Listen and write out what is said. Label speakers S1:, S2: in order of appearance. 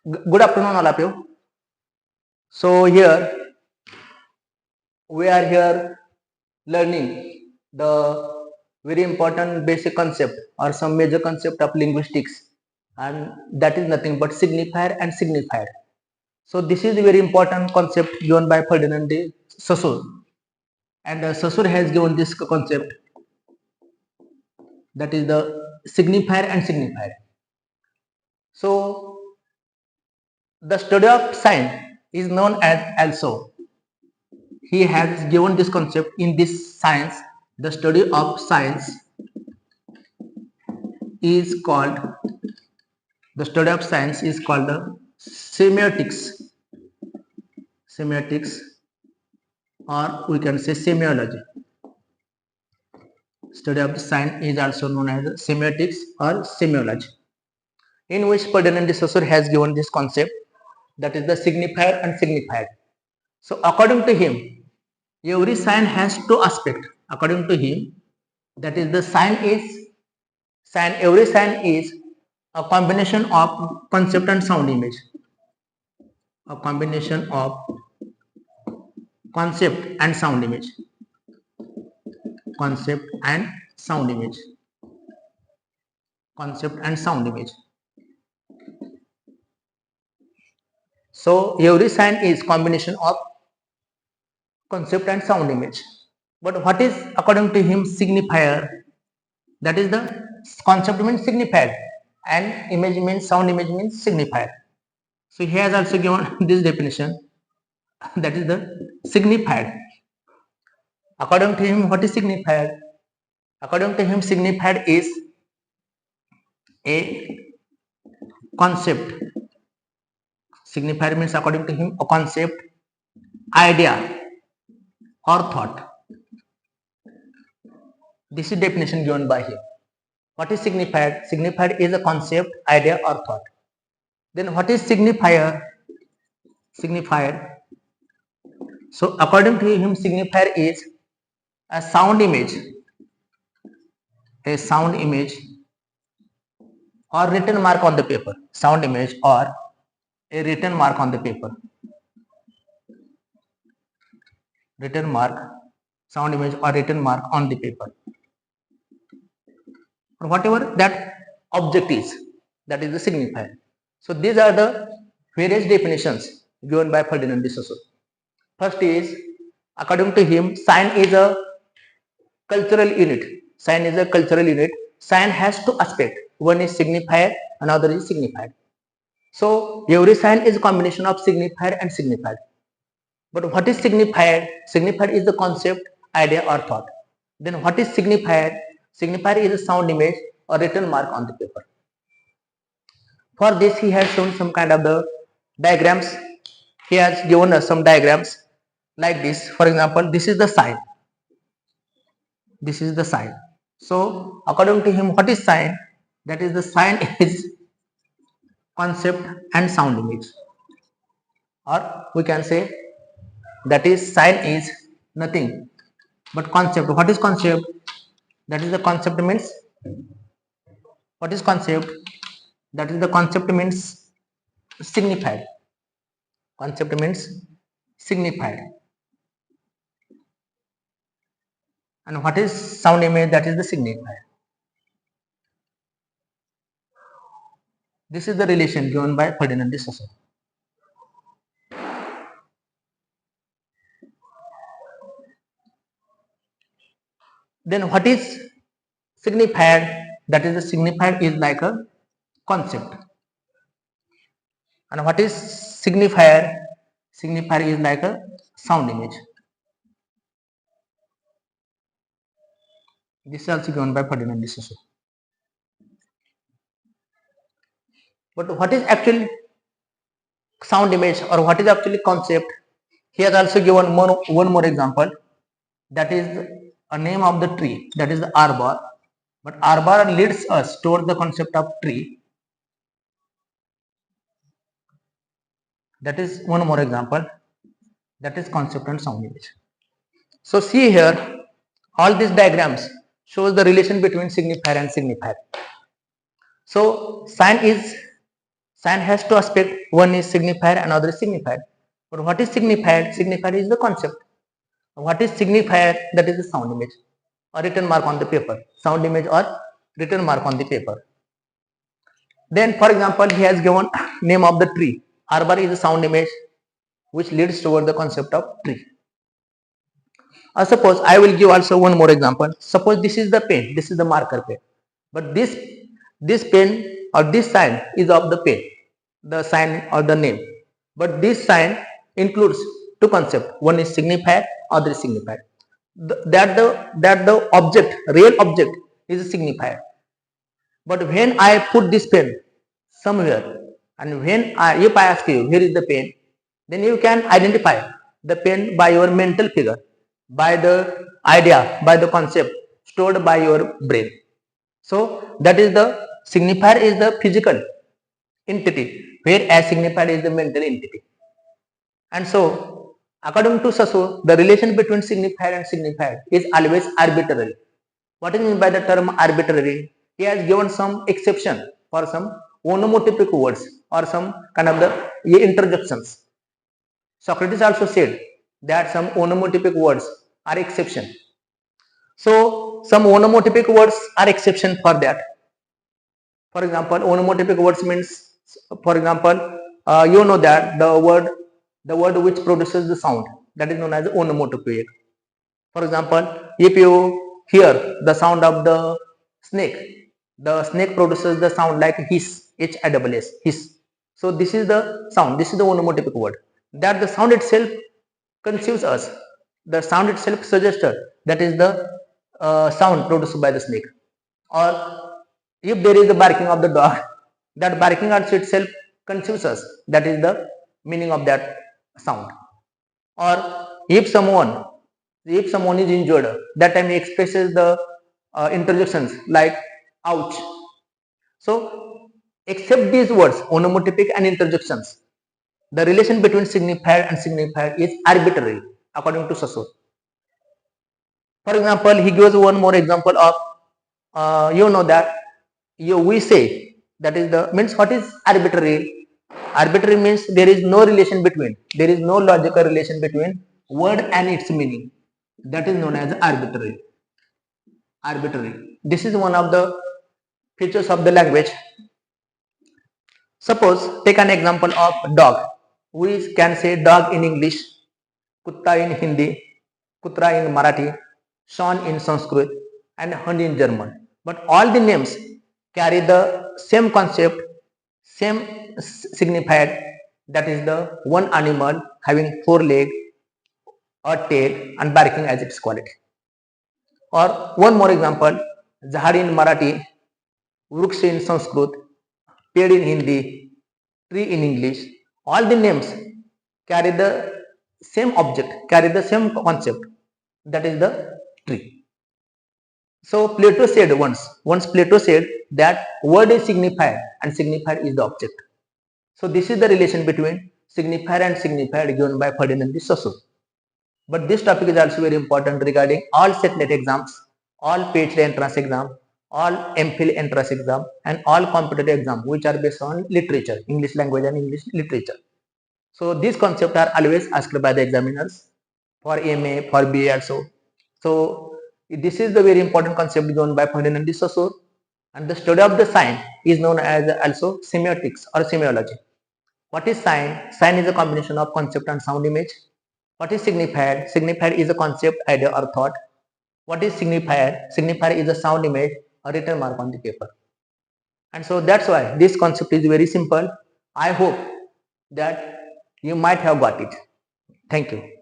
S1: Good afternoon, all of you. So here we are here learning the very important basic concept or some major concept of linguistics, and that is nothing but signifier and signified. So this is a very important concept given by Ferdinand de Saussure, and Saussure has given this concept, that is the signifier and signified. So the study of sign is known as also. He has given this concept in this science. The study of science is called the semiotics, or we can say semiology. Study of the science is also known as semiotics or semiology, in which Ferdinand de Saussure has given this concept, that is the signifier and signified. So according to him, every sign has two aspects. According to him, that is the every sign is a combination of concept and sound image. A combination of concept and sound image. Concept and sound image. Concept and sound image. So every sign is combination of concept and sound image. But what is according to him signifier? That is the concept means signified and image means sound image means signifier. So he has also given this definition, that is the signified. According to him, what is signified? According to him, signified is a concept. Signifier means according to him a concept, idea or thought. This is definition given by him. What is signified? Signified is a concept, idea or thought. Then what is signifier? Signified. So according to him, signifier is a sound image or written mark on the paper. Sound image or a written mark on the paper. Written mark, sound image or written mark on the paper. Or whatever that object is, that is the signifier. So these are the various definitions given by Ferdinand de Saussure. First is, according to him, sign is a cultural unit. Sign is a cultural unit. Sign has two aspects. One is signifier, another is signified. So every sign is a combination of signifier and signified. But what is signifier? Signifier is the concept, idea or thought. Then what is signifier? Signifier is a sound image or written mark on the paper. For this he has shown some kind of the diagrams. He has given us some diagrams like this. For example, this is the sign. This is the sign. So according to him, what is sign? That is the sign is concept and sound image. Or we can say that is sign is nothing but concept. What is concept? That is the concept means, what is concept? That is the concept means signified. Concept means signified. And what is sound image? That is the signifier. This is the relation given by Ferdinand de Saussure. Then what is signified? That is the signified is like a concept. And what is signifier? Signifier is like a sound image. This is also given by Ferdinand de Saussure. But what is actually sound image or what is actually concept? He has also given one more example, that is a name of the tree, that is the arbor. But arbor leads us towards the concept of tree. That is one more example, that is concept and sound image. So see here, all these diagrams shows the relation between signifier and signifier. So sign Sign has two aspects. One is signifier and other is signified. But what is signified? Signified is the concept. What is signifier? That is the sound image or written mark on the paper. Sound image or written mark on the paper. Then, for example, he has given name of the tree. Arbor is a sound image which leads toward the concept of tree. Suppose I will give also one more example. Suppose this is the pen, this is the marker pen, but this pen or this sign is of the pen, the sign or the name. But this sign includes two concepts. One is signifier, other is signified. That the object, real object, is a signifier. But when I put this pen somewhere, and if I ask you where is the pen, then you can identify the pen by your mental figure, by the idea, by the concept stored by your brain. So that is the signifier is the physical entity, whereas signifier is the mental entity. And so, according to Sasso, the relation between signifier and signified is always arbitrary. What is meant by the term arbitrary? He has given some exception for some onomatopoeic words or some kind of the interjections. Socrates also said that some onomatopoeic words are exception. So some onomatopoeic words are exception for that. For example, onomatopoeic words means, for example, you know that the word which produces the sound, that is known as onomatopoeic. For example, if you hear the sound of the snake produces the sound like hiss, H-I-S-S, hiss. So this is the sound, this is the onomatopoeic word. That the sound itself conceives us. The sound itself suggested that is the sound produced by the snake. Or if there is the barking of the dog, that barking also itself conceives us. That is the meaning of that sound. Or if someone is injured, that time he expresses the interjections like ouch. So except these words, onomatopoeic and interjections, the relation between signifier and signified is arbitrary according to Sasso. For example, he gives one more example of you know that we say that is the means what is arbitrary. Arbitrary means there is no relation between, there is no logical relation between word and its meaning. That is known as arbitrary. This is one of the features of the language. Suppose take an example of dog. We can say dog in English, kutta in Hindi, kutra in Marathi, Sean in Sanskrit, and Hund in German. But all the names carry the same concept, same signified, that is the one animal having four legs, a tail, and barking as its quality. Or one more example, Zahad in Marathi, Vruksh in Sanskrit, Ped in Hindi, tree in English. All the names carry the same object, carry the same concept, that is the tree. So Plato said once Plato said that word is signifier and signifier is the object. So this is the relation between signifier and signified given by Ferdinand de Saussure. But this topic is also very important regarding all set-net exams, all PhD entrance exam, all MPhil entrance exam, and all competitive exam which are based on literature, English language and English literature. So these concepts are always asked by the examiners for MA, for BA also. So this is the very important concept given by Ferdinand de Saussure, and the study of the sign is known as also semiotics or semiology. What is sign? Sign is a combination of concept and sound image. What is signified? Signified is a concept, idea or thought. What is signifier? Signifier is a sound image or written mark on the paper. And so that's why this concept is very simple. I hope that you might have got it. Thank you.